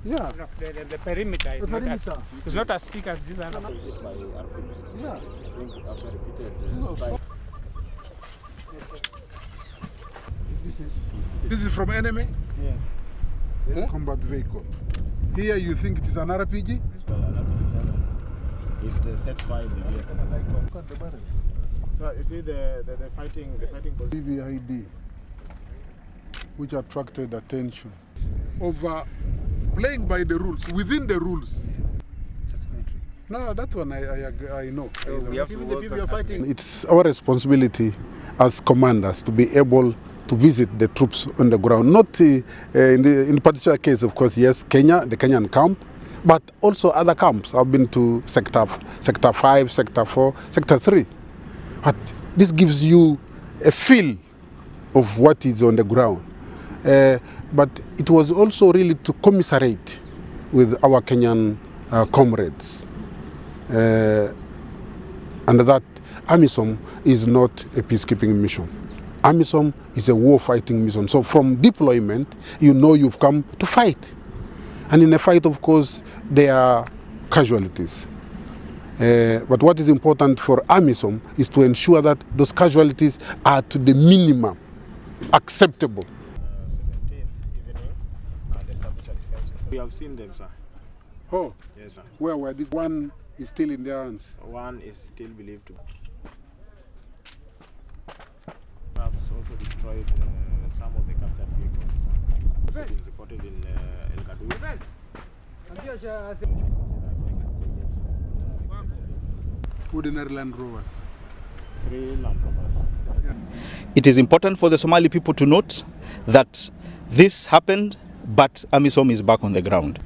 Yeah. No, the perimeter is The not as thick as this other. Yeah. This is from enemy? Yes. Combat vehicle. Here you think it is an RPG? It sets fire in the vehicle. So you see the fighting position. VVID, which attracted attention. Over playing by the rules, within the rules. No, that one I know. So we have to work. It's our responsibility as commanders to be able to visit the troops on the ground. Not in particular case, of course, yes, Kenya, the Kenyan camp, but also other camps. I've been to Sector 5, Sector 4, Sector 3. But this gives you a feel of what is on the ground. But it was also really to commiserate with our Kenyan comrades. And that AMISOM is not a peacekeeping mission. AMISOM is a war-fighting mission. So from deployment, you know you've come to fight. And in a fight, of course, there are casualties. But what is important for AMISOM is to ensure that those casualties are to the minimum acceptable. 17th evening and establish a defense. We have seen them, sir. Oh, Yes, sir. where this one is still in their hands? One is still believed to have also destroyed some of the captured vehicles. Also been reported in El Gadour. Ordinary Land Rovers. 3 Land Rovers. It is important for the Somali people to note that this happened, but AMISOM is back on the ground.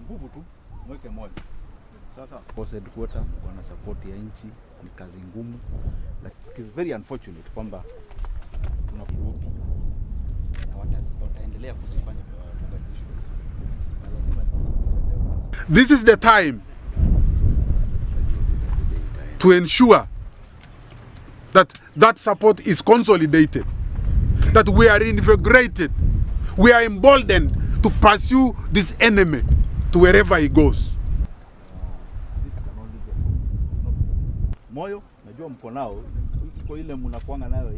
Nguvu tu mweke moja. Sasa force headquarter wana support ya nchi, ni kazi ngumu, but it is very unfortunate kwamba tunakurudi na wataendelea kuzifanya Mogadishu. This is the time to ensure that that support is consolidated, that we are invigorated, we are emboldened to pursue this enemy to wherever he goes. Moyo najua mko nao, iko ile mnakuanga nayo.